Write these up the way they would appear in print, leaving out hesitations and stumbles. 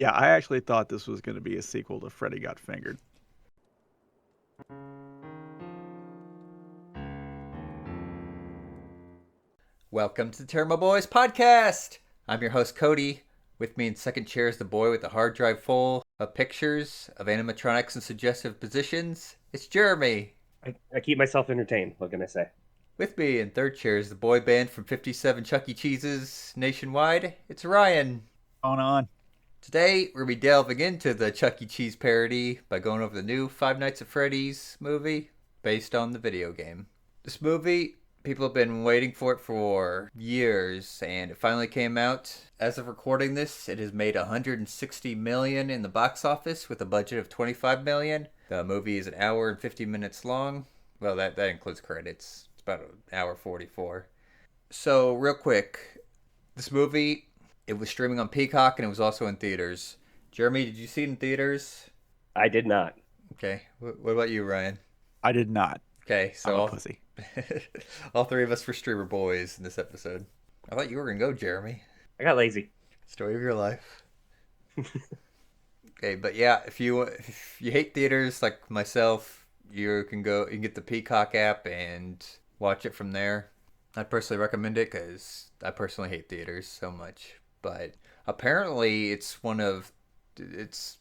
Yeah, I actually thought this was going to be a sequel to Freddy Got Fingered. Welcome to the Tairimo Boys podcast. I'm your host Cody. With me in second chair is the boy with the hard drive full of pictures of animatronics in suggestive positions. It's Jeremy. I keep myself entertained. What can I say? With me in third chair is the boy band from 57 Chuck E. Cheese's nationwide. It's Ryan. Going on. Today we're going to be delving into the Chuck E. Cheese parody by going over the new Five Nights at Freddy's movie based on the video game. This movie, people have been waiting for it for years, and it finally came out. As of recording this, it has made 160 million in the box office with a budget of 25 million. The movie is an hour and 50 minutes long. Well, that includes credits. It's about an hour 44. So, real quick, this movie, it was streaming on Peacock and it was also in theaters. Jeremy, did you see it in theaters? I did not. Okay. What about you, Ryan? I did not. Okay, I'm so a pussy. all three of us were streamer boys in this episode. I thought you were gonna go, Jeremy. I got lazy. Story of your life. Okay, but yeah, if you hate theaters like myself, you can go. You can get the Peacock app and watch it from there. I personally recommend it because I personally hate theaters so much. But apparently, it's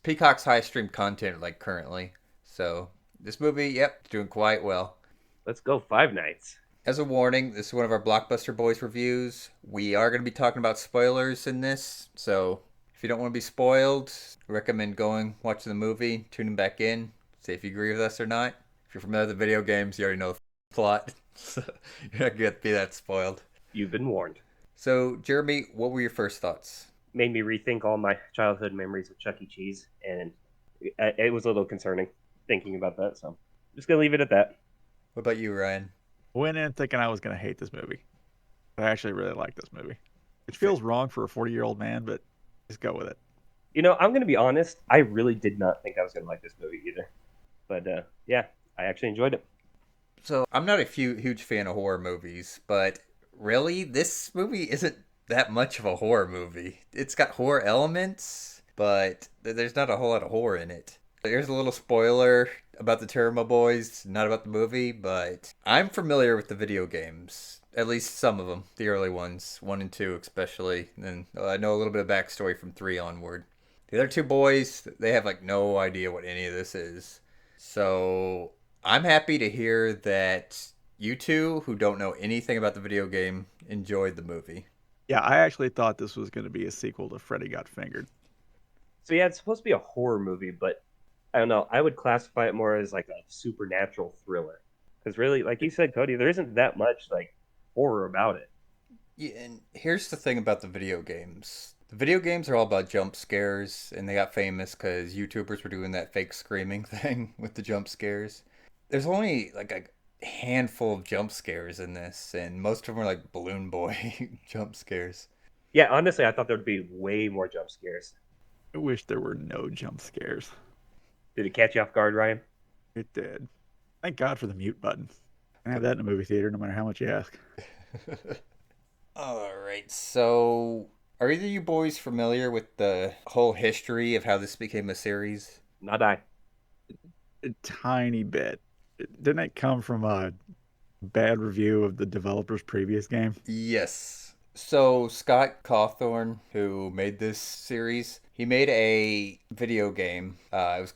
Peacock's highest streamed content like currently. So this movie, yep, doing quite well. Let's go Five Nights. As a warning, this is one of our Blockbuster Boys reviews. We are going to be talking about spoilers in this, so if you don't want to be spoiled, I recommend going, watching the movie, tuning back in, see if you agree with us or not. If you're familiar with the video games, you already know the plot, so you're not going to be that spoiled. You've been warned. So, Jeremy, what were your first thoughts? Made me rethink all my childhood memories of Chuck E. Cheese, and it was a little concerning thinking about that. So I'm just gonna leave it at that. What about you, Ryan? Went in thinking I was going to hate this movie. But I actually really like this movie. Which feels wrong for a 40-year-old man, but just go with it. I'm gonna be honest. I really did not think I was gonna like this movie either. But yeah, I actually enjoyed it. So, I'm not a huge fan of horror movies, but really, this movie isn't that much of a horror movie. It's got horror elements, but there's not a whole lot of horror in it. Here's a little spoiler about the Tairimo Boys, not about the movie, but I'm familiar with the video games. At least some of them, the early ones, 1 and 2 especially. And I know a little bit of backstory from 3 onward. The other two boys, they have like no idea what any of this is. So I'm happy to hear that you two, who don't know anything about the video game, enjoyed the movie. Yeah, I actually thought this was going to be a sequel to Freddy Got Fingered. So yeah, it's supposed to be a horror movie, but I don't know. I would classify it more as like a supernatural thriller. Because really, like you said, Cody, there isn't that much like horror about it. Yeah, and here's the thing about the video games. The video games are all about jump scares, and they got famous because YouTubers were doing that fake screaming thing with the jump scares. There's only like a handful of jump scares in this, and most of them are like Balloon Boy jump scares. Yeah, honestly, I thought there would be way more jump scares. I wish there were no jump scares. Did it catch you off guard, Ryan? It did. Thank God for the mute button. I have that in a movie theater no matter how much you ask. All right, so are either of you boys familiar with the whole history of how this became a series? Not I. A tiny bit. Didn't it come from a bad review of the developer's previous game? Yes. So Scott Cawthorn, who made this series, he made a video game. It was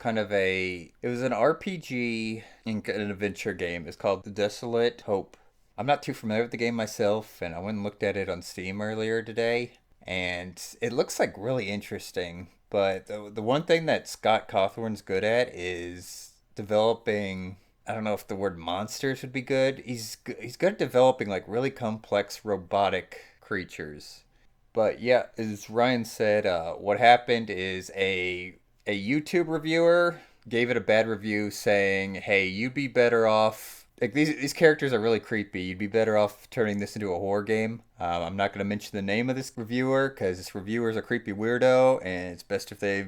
an RPG and an adventure game. It's called The Desolate Hope. I'm not too familiar with the game myself, and I went and looked at it on Steam earlier today, and it looks like really interesting. But the one thing that Scott Cawthorn's good at is developing. I don't know if the word monsters would be good. He's good at developing like really complex robotic creatures. But yeah, as Ryan said, what happened is a YouTube reviewer gave it a bad review, saying, "Hey, you'd be better off. Like these characters are really creepy. You'd be better off turning this into a horror game." I'm not going to mention the name of this reviewer because this reviewer is a creepy weirdo, and it's best if they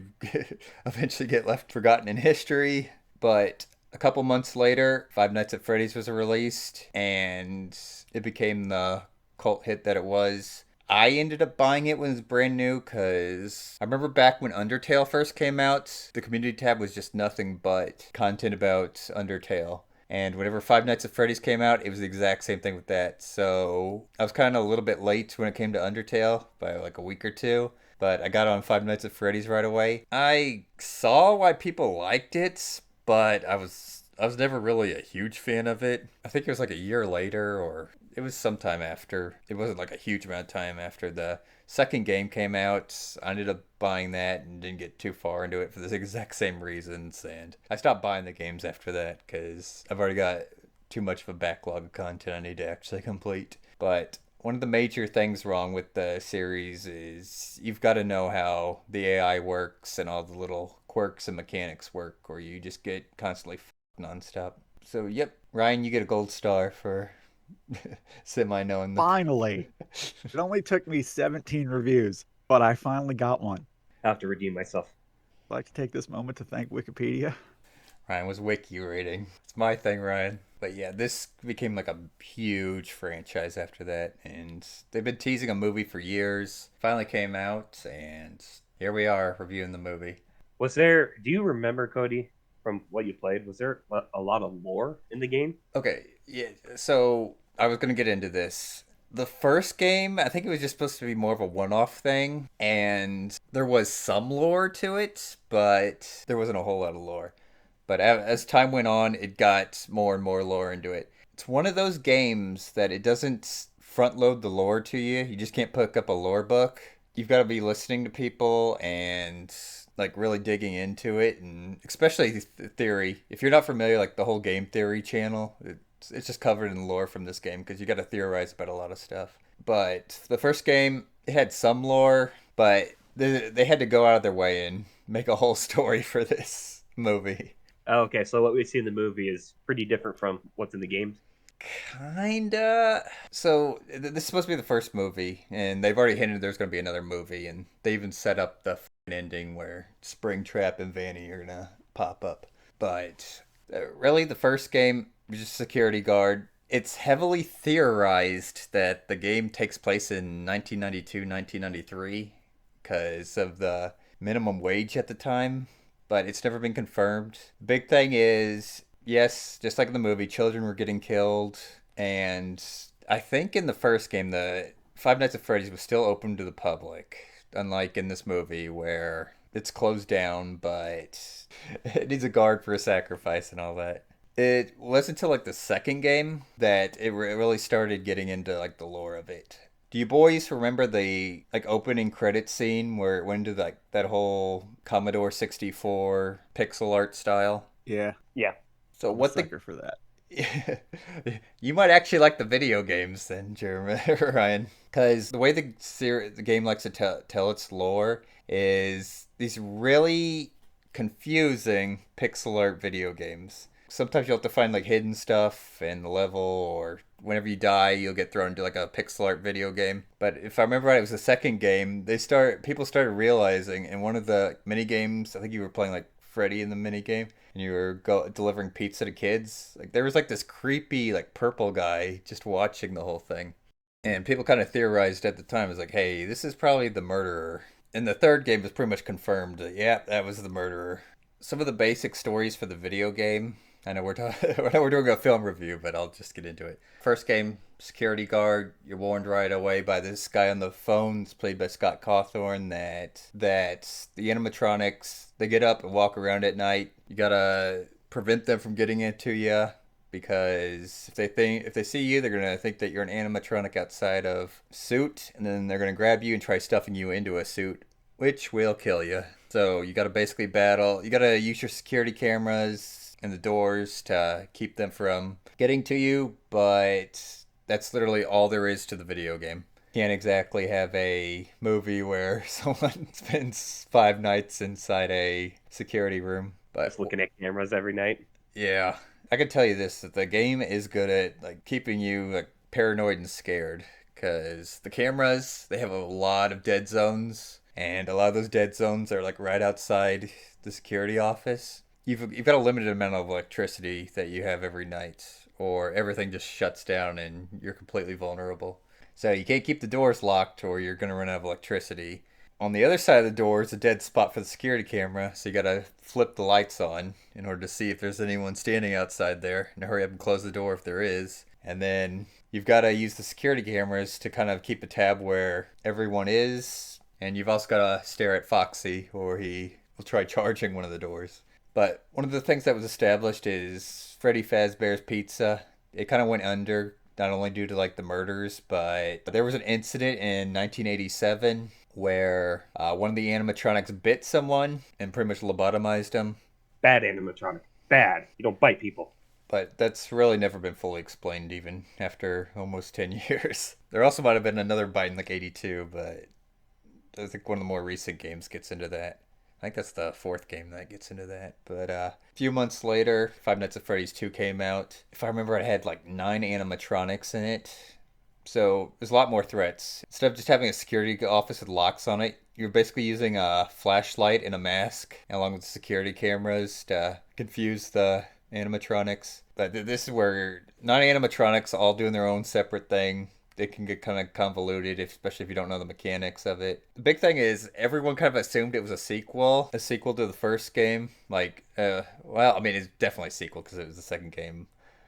eventually get left forgotten in history. But a couple months later, Five Nights at Freddy's was released, and it became the cult hit that it was. I ended up buying it when it was brand new because I remember back when Undertale first came out, the community tab was just nothing but content about Undertale. And whenever Five Nights at Freddy's came out, it was the exact same thing with that. So I was kind of a little bit late when it came to Undertale by like a week or two. But I got on Five Nights at Freddy's right away. I saw why people liked it, but I was never really a huge fan of it. I think it was like a year later, or it was sometime after. It wasn't like a huge amount of time after the second game came out. I ended up buying that and didn't get too far into it for the exact same reasons. And I stopped buying the games after that because I've already got too much of a backlog of content I need to actually complete. But one of the major things wrong with the series is you've got to know how the AI works and all the little quirks and mechanics work, or you just get constantly nonstop. So, yep, Ryan, you get a gold star for semi knowing the. Finally. It only took me 17 reviews, but I finally got one. I have to redeem myself. I'd like to take this moment to thank Wikipedia. Ryan was wiki rating. It's my thing, Ryan. But yeah, this became like a huge franchise after that, and they've been teasing a movie for years. Finally came out, and here we are reviewing the movie. Do you remember, Cody, from what you played, was there a lot of lore in the game? Okay, yeah, so I was gonna get into this. The first game, I think it was just supposed to be more of a one-off thing, and there was some lore to it, but there wasn't a whole lot of lore. But as time went on, it got more and more lore into it. It's one of those games that it doesn't front load the lore to you. You just can't pick up a lore book. You've got to be listening to people and like really digging into it, and especially theory. If you're not familiar, like the whole game theory channel, it's just covered in lore from this game because you got to theorize about a lot of stuff. But the first game, it had some lore, but they had to go out of their way and make a whole story for this movie. Oh, okay, so what we see in the movie is pretty different from what's in the games. Kinda. So this is supposed to be the first movie, and they've already hinted there's going to be another movie, and they even set up the ending where Springtrap and Vanny are gonna pop up. But really, the first game was just security guard. It's heavily theorized that the game takes place in 1992, 1993 because of the minimum wage at the time, but it's never been confirmed. Big thing is, yes, just like in the movie, children were getting killed, and I think in the first game, the Five Nights at Freddy's was still open to the public, unlike in this movie where it's closed down, but it needs a guard for a sacrifice and all that. It wasn't until like the second game that it really started getting into like the lore of it. Do you boys remember the like opening credit scene where it went into like that whole Commodore 64 pixel art style? Yeah, Yeah. So I'm a what the sucker for that. you might actually like the video games then, Jeremy Ryan, because the way the game likes to tell its lore is these really confusing pixel art video games. Sometimes you'll have to find like hidden stuff in the level, or whenever you die, you'll get thrown into like a pixel art video game. But if I remember right, it was the second game. People started realizing in one of the mini games. I think you were playing like Freddy in the mini game, and you were delivering pizza to kids. Like there was like this creepy like purple guy just watching the whole thing, and people kind of theorized at the time, it was like, hey, this is probably the murderer. And the third game was pretty much confirmed. Yeah, that was the murderer. Some of the basic stories for the video game. I know I know we're doing a film review, but I'll just get into it. First game, security guard. You're warned right away by this guy on the phone. It's played by Scott Cawthorn. That the animatronics, they get up and walk around at night. You gotta prevent them from getting into you, because if they see you, they're gonna think that you're an animatronic outside of suit, and then they're gonna grab you and try stuffing you into a suit, which will kill you. So you gotta basically battle. You gotta use your security cameras and the doors to keep them from getting to you, but that's literally all there is to the video game. Can't exactly have a movie where someone spends 5 nights inside a security room. But Just looking at cameras every night. yeah, I can tell you this, that the game is good at like keeping you like paranoid and scared, because the cameras, they have a lot of dead zones, and a lot of those dead zones are like right outside the security office. You've got a limited amount of electricity that you have every night, or everything just shuts down and you're completely vulnerable. So you can't keep the doors locked or you're going to run out of electricity. On the other side of the door is a dead spot for the security camera, so you gotta flip the lights on in order to see if there's anyone standing outside there, and hurry up and close the door if there is. And then you've gotta use the security cameras to kind of keep a tab where everyone is, and you've also gotta stare at Foxy, or he will try charging one of the doors. But one of the things that was established is Freddy Fazbear's Pizza. It kind of went under, not only due to like the murders, but there was an incident in 1987 where one of the animatronics bit someone and pretty much lobotomized him. Bad animatronic. Bad. You don't bite people. But that's really never been fully explained, even after almost 10 years. There also might have been another bite in like 82, but I think one of the more recent games gets into that. I think that's the fourth game that gets into that. But a few months later, Five Nights at Freddy's 2 came out. If I remember, it had like 9 animatronics in it. So there's a lot more threats. Instead of just having a security office with locks on it, you're basically using a flashlight and a mask, along with security cameras to confuse the animatronics. But this is where non-animatronics all doing their own separate thing. It can get kind of convoluted, especially if you don't know the mechanics of it. The big thing is everyone kind of assumed it was a sequel to the first game. Well, I mean, it's definitely a sequel because it was the second game.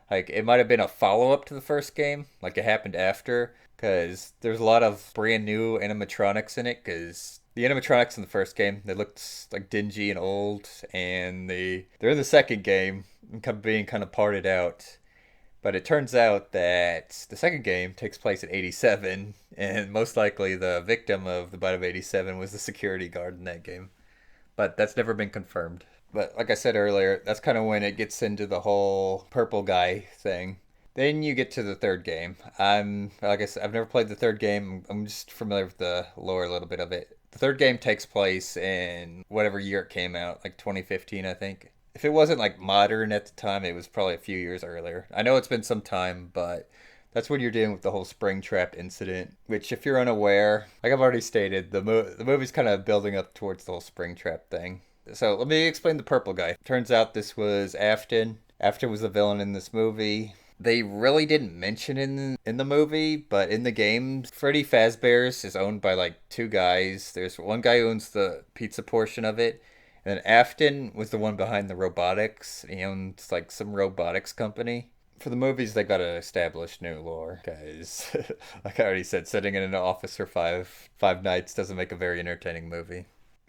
Like, it might have been a follow-up to the first game, like it happened after, because there's a lot of brand new animatronics in it, because the animatronics in the first game, they looked like dingy and old, and they're in the second game, being kind of parted out. But it turns out that the second game takes place in 87, and most likely the victim of the bite of 87 was the security guard in that game. But that's never been confirmed. But like I said earlier, that's kind of when it gets into the whole purple guy thing. Then you get to the third game. Like I said, I've never played the third game. I'm just familiar with the lore a little bit of it. The third game takes place in whatever year it came out, like 2015, I think. If it wasn't like modern at the time, it was probably a few years earlier. I know it's been some time, but that's when you're dealing with the whole Springtrap incident, which, if you're unaware, like I've already stated, the movie's kind of building up towards the whole Springtrap thing. So let me explain the purple guy. Turns out this was Afton. Afton was the villain in this movie. They really didn't mention in the movie, but in the game, Freddy Fazbear's is owned by like 2 guys. There's one guy who owns the pizza portion of it, and then Afton was the one behind the robotics. He owns like some robotics company. For the movies, they gotta establish new lore, guys. Like I already said, sitting in an office for five nights doesn't make a very entertaining movie.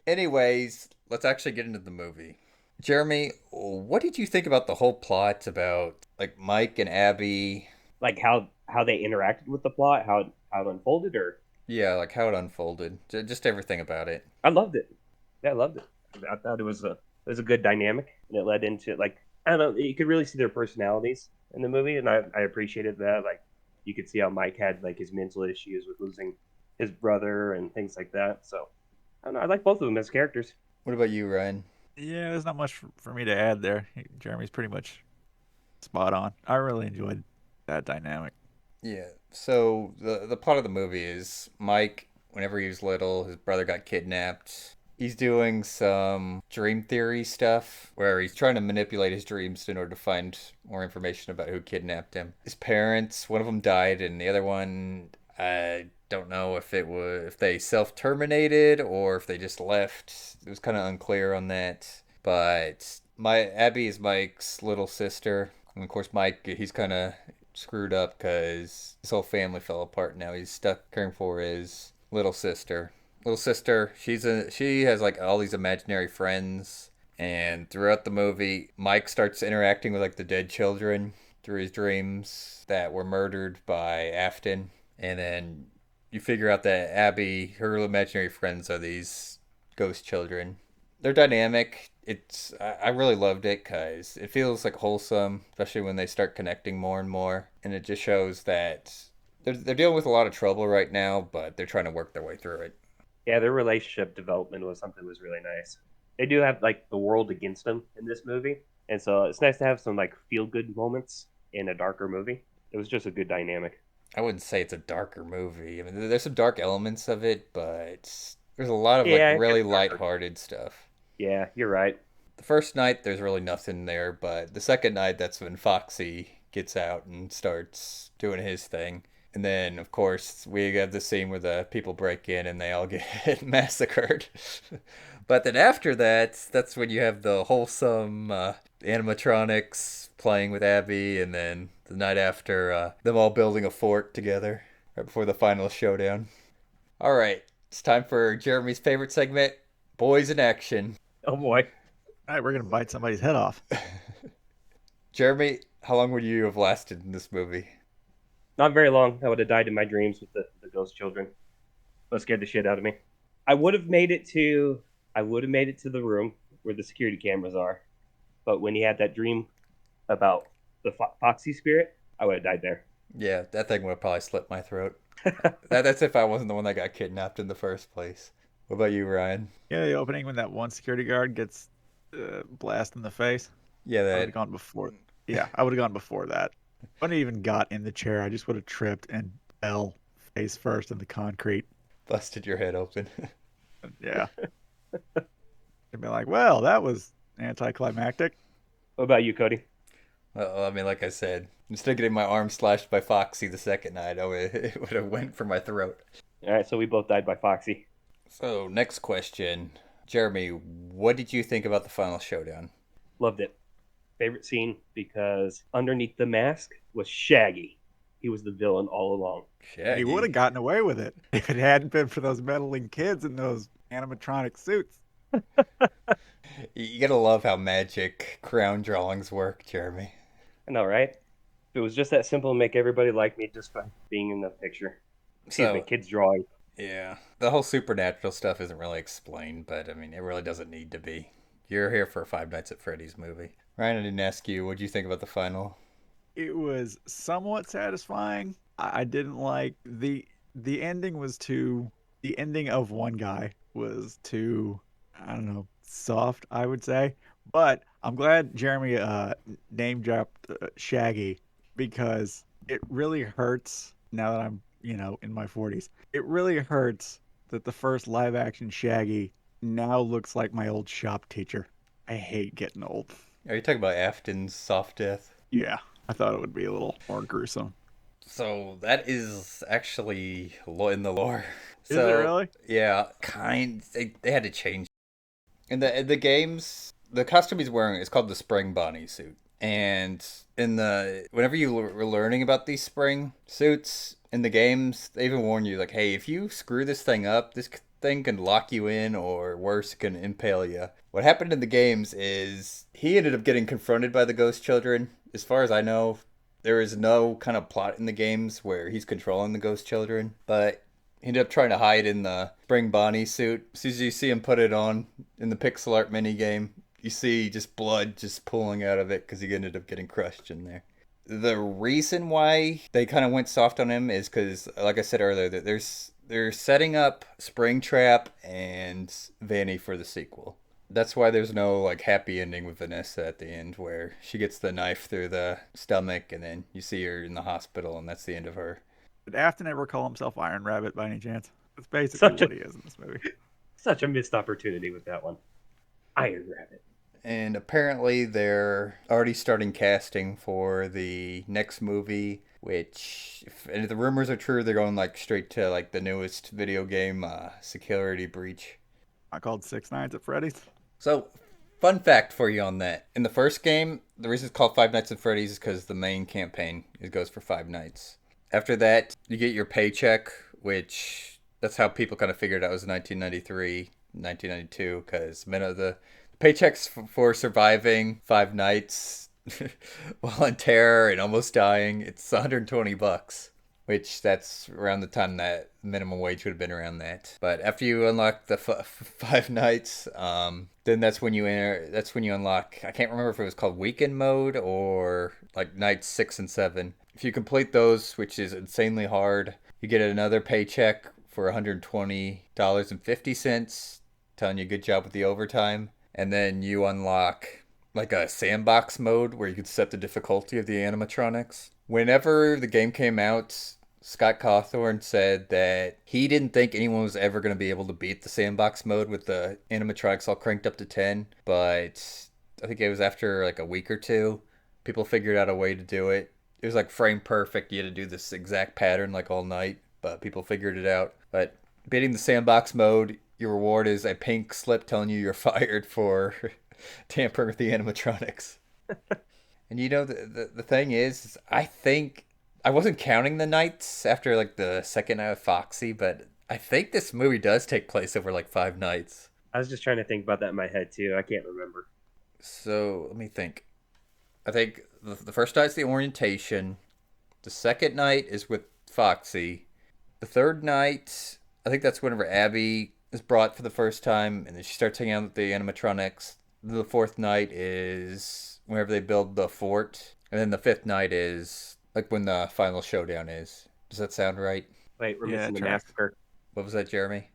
Anyways, let's actually get into the movie. Jeremy, what did you think about the whole plot about like Mike and Abby? Like how they interacted with the plot, how it unfolded, or Yeah, like how it unfolded. Just everything about it. I loved it. Yeah, I loved it. I thought it was a good dynamic, and it led into like I don't know. You could really see their personalities in the movie, and I appreciated that. Like you could see how Mike had like his mental issues with losing his brother and things like that. So I don't know. I like both of them as characters. What about you, Ryan? Yeah, there's not much for me to add there. Jeremy's pretty much spot on. I really enjoyed that dynamic. Yeah. So the plot of the movie is Mike, whenever he was little, his brother got kidnapped. He's doing some dream theory stuff where he's trying to manipulate his dreams in order to find more information about who kidnapped him. His parents, one of them died, and the other one, I don't know if they self-terminated or if they just left. It was kind of unclear on that. But Abby is Mike's little sister, and of course Mike, he's kind of screwed up because his whole family fell apart. Now he's stuck caring for his little sister. Little sister, she has like all these imaginary friends, and throughout the movie, Mike starts interacting with like the dead children through his dreams that were murdered by Afton, and then you figure out that Abby, her imaginary friends, are these ghost children. They're dynamic. I really loved it because it feels like wholesome, especially when they start connecting more and more, and it just shows that they're dealing with a lot of trouble right now, but they're trying to work their way through it. Yeah, their relationship development was something that was really nice. They do have like the world against them in this movie, and so it's nice to have some like feel good moments in a darker movie. It was just a good dynamic. I wouldn't say it's a darker movie. I mean, there's some dark elements of it, but there's a lot of Yeah, like really it's darker. lighthearted stuff. Yeah, you're right. The first night, there's really nothing there, but the second night, that's when Foxy gets out and starts doing his thing. And then, of course, we have the scene where the people break in and they all get massacred. But then after that, that's when you have the wholesome animatronics playing with Abby, and then the night after, them all building a fort together right before the final showdown. All right, it's time for Jeremy's favorite segment, Boys in Action. Oh boy. All right, we're gonna bite somebody's head off. Jeremy, how long would you have lasted in this movie? Not very long. I would have died in my dreams with the ghost children. That scared the shit out of me. I would have made it to the room where the security cameras are. But when he had that dream about the Foxy spirit, I would have died there. Yeah, that thing would have probably slit my throat. That's if I wasn't the one that got kidnapped in the first place. What about you, Ryan? Yeah, the opening when that one security guard gets blasted in the face. Yeah, I would that. have gone before. Yeah, I would have gone before that. I wouldn't have even got in the chair. I just would have tripped and fell face first in the concrete. Busted your head open. Yeah. They'd be like, well, that was anticlimactic. What about you, Cody? Well, I mean, like I said, instead of getting my arm slashed by Foxy the second night, it would have went for my throat. All right, so we both died by Foxy. So, next question. Jeremy, what did you think about the final showdown? Loved it. Favorite scene because underneath the mask was Shaggy. He was the villain all along. He would have gotten away with it if it hadn't been for those meddling kids in those animatronic suits. You gotta love how magic crown drawings work, Jeremy. I know, right? If it was just that simple to make everybody like me just by being in the picture. Excuse me, kids drawing. Yeah. The whole supernatural stuff isn't really explained, but I mean, it really doesn't need to be. You're here for a Five Nights at Freddy's movie. Ryan, I didn't ask you, what do you think about the final? It was somewhat satisfying. I didn't like the ending was too the ending of one guy was too, I don't know, soft, I would say. But I'm glad Jeremy name dropped Shaggy because it really hurts now that I'm, in my 40s. It really hurts that the first live action Shaggy now looks like my old shop teacher. I hate getting old. Are you talking about Afton's soft death? Yeah, I thought it would be a little more gruesome. So that is actually in the lore. Is it really? Yeah, they had to change. In the games, the costume he's wearing is called the Spring Bonnie suit. And whenever you were learning about these spring suits in the games, they even warn you like, hey, if you screw this thing up, this thing can lock you in, or worse, can impale you. What happened in the games is he ended up getting confronted by the ghost children. As far as I know, there is no kind of plot in the games where he's controlling the ghost children, but he ended up trying to hide in the Spring Bonnie suit. As soon as you see him put it on in the pixel art minigame, you see just blood just pulling out of it because he ended up getting crushed in there. The reason why they kind of went soft on him is because, like I said earlier, that they're setting up Springtrap and Vanny for the sequel. That's why there's no like happy ending with Vanessa at the end where she gets the knife through the stomach and then you see her in the hospital and that's the end of her. Did Afton ever call himself Iron Rabbit by any chance? That's basically what he is in this movie. Such a missed opportunity with that one. Iron Rabbit. And apparently they're already starting casting for the next movie, which, if the rumors are true, they're going like straight to like the newest video game, Security Breach. I called Six Nights at Freddy's. So, fun fact for you on that. In the first game, the reason it's called Five Nights at Freddy's is because the main campaign goes for 5 nights. After that, you get your paycheck, which that's how people kind of figured out it was 1993, 1992, because the paychecks for surviving 5 nights while in terror and almost dying, it's $120. Which that's around the time that minimum wage would have been around that. But after you unlock the 5 nights, then that's when you unlock. I can't remember if it was called weekend mode or like nights 6 and 7. If you complete those, which is insanely hard, you get another paycheck for $120.50, telling you good job with the overtime, and then you unlock like a sandbox mode where you can set the difficulty of the animatronics. Whenever the game came out, Scott Cawthorn said that he didn't think anyone was ever going to be able to beat the sandbox mode with the animatronics all cranked up to 10, but I think it was after like a week or two, people figured out a way to do it, it was like frame perfect. You had to do this exact pattern like all night, but people figured it out. But beating the sandbox mode, your reward is a pink slip telling you you're fired for tampering with the animatronics. And you know, the thing is, I think I wasn't counting the nights after like the second night of Foxy, but I think this movie does take place over like 5 nights. I was just trying to think about that in my head too. I can't remember. So let me think. I think the first night's the orientation. The second night is with Foxy. The third night, I think that's whenever Abby is brought for the first time, and then she starts hanging out with the animatronics. The fourth night is whenever they build the fort, and then the fifth night is like when the final showdown is. Does that sound right? Wait, we're Yeah, missing it the tracks. massacre. What was that, Jeremy?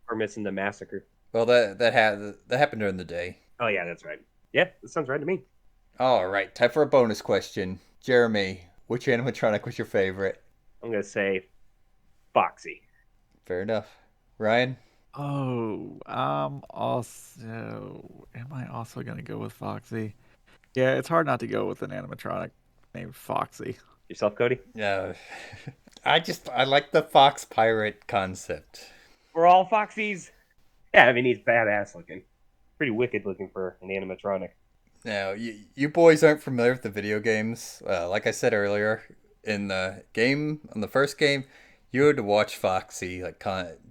We're missing the massacre. Well, that happened during the day. Oh yeah, that's right. Yeah, that sounds right to me. All right, time for a bonus question. Jeremy, which animatronic was your favorite? I'm gonna say Foxy. Fair enough. Ryan? Oh, am I also gonna go with Foxy? Yeah, it's hard not to go with an animatronic named Foxy. Yourself, Cody? No. I like the fox pirate concept. We're all Foxies. Yeah, I mean he's badass looking, pretty wicked looking for an animatronic. Now, you boys aren't familiar with the video games. Like I said earlier, in the game, on the first game, you had to watch Foxy, like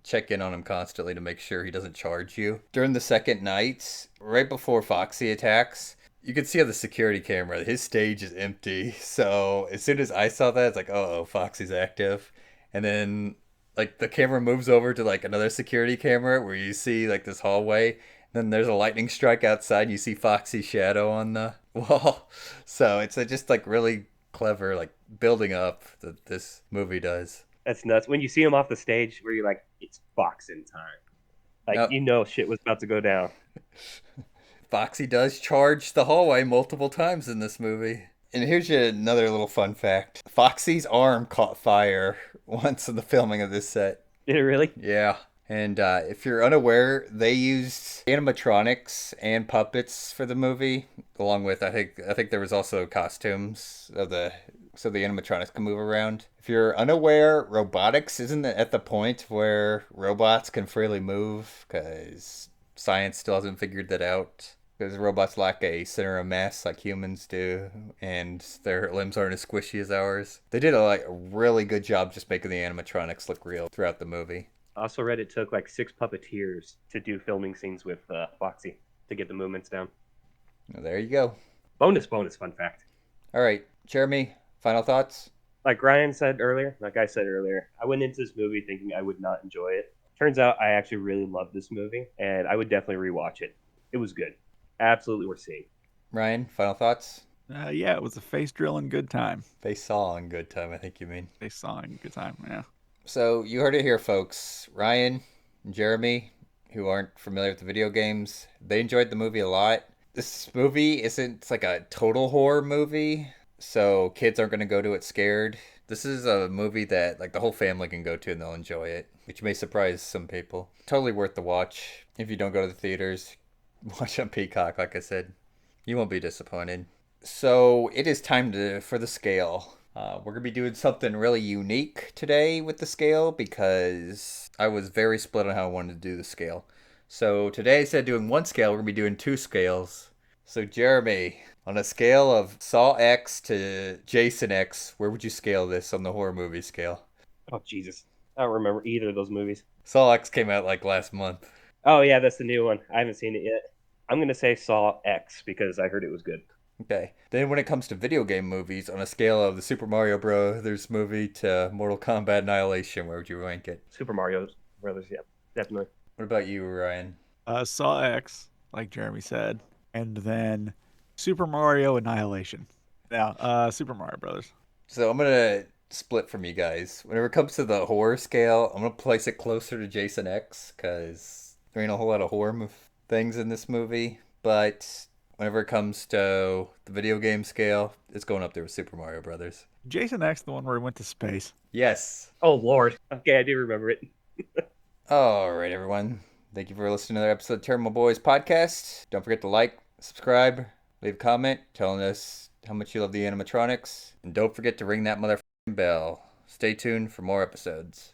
check in on him constantly to make sure he doesn't charge you. During the second night, right before Foxy attacks, you can see on the security camera, his stage is empty. So as soon as I saw that, it's like, oh, Foxy's active. And then like the camera moves over to like another security camera where you see like this hallway. Then there's a lightning strike outside. You see Foxy's shadow on the wall. So it's just like really clever, like building up that this movie does. That's nuts. When you see him off the stage, where you're like, it's boxing time. Like Now, you know, shit was about to go down. Foxy does charge the hallway multiple times in this movie. And here's another little fun fact. Foxy's arm caught fire once in the filming of this set. Did it really? Yeah. And if you're unaware, they used animatronics and puppets for the movie, along with I think there was also costumes of so the animatronics can move around. If you're unaware, robotics isn't at the point where robots can freely move because science still hasn't figured that out. Because robots lack a center of mass like humans do, and their limbs aren't as squishy as ours. They did a really good job just making the animatronics look real throughout the movie. I also read it took like 6 puppeteers to do filming scenes with Foxy to get the movements down. Well, there you go. Bonus fun fact. All right, Jeremy, final thoughts? Like Ryan said earlier, like I said earlier, I went into this movie thinking I would not enjoy it. Turns out I actually really loved this movie, and I would definitely rewatch it. It was good. Absolutely worth seeing. Ryan, final thoughts? Yeah, it was a face drilling good time. Face saw in good time, I think you mean. Face sawing good time. Yeah. So you heard it here, folks. Ryan and Jeremy, who aren't familiar with the video games, they enjoyed the movie a lot. This movie isn't like a total horror movie, so kids aren't going to go to it scared. This is a movie that like the whole family can go to and they'll enjoy it, which may surprise some people. Totally worth the watch. If you don't go to the theaters, watch on Peacock, like I said. You won't be disappointed. So it is time for the scale. We're going to be doing something really unique today with the scale because I was very split on how I wanted to do the scale. So today, instead of doing one scale, we're going to be doing 2 scales. So Jeremy, on a scale of Saw X to Jason X, where would you scale this on the horror movie scale? Oh, Jesus. I don't remember either of those movies. Saw X came out like last month. Oh, yeah, that's the new one. I haven't seen it yet. I'm going to say Saw X because I heard it was good. Okay. Then when it comes to video game movies, on a scale of the Super Mario Brothers movie to Mortal Kombat Annihilation, where would you rank it? Super Mario Brothers, yeah, definitely. What about you, Ryan? Saw X, like Jeremy said, and then Super Mario Annihilation. Now, Super Mario Brothers. So I'm going to split from you guys. Whenever it comes to the horror scale, I'm going to place it closer to Jason X because there ain't a whole lot of horror things in this movie. But whenever it comes to the video game scale, it's going up there with Super Mario Brothers. Jason X, the one where he went to space. Yes. Oh, Lord. Okay, I do remember it. All right, everyone. Thank you for listening to another episode of Tairimo Boys podcast. Don't forget to like, subscribe, leave a comment telling us how much you love the animatronics. And don't forget to ring that motherfucking bell. Stay tuned for more episodes.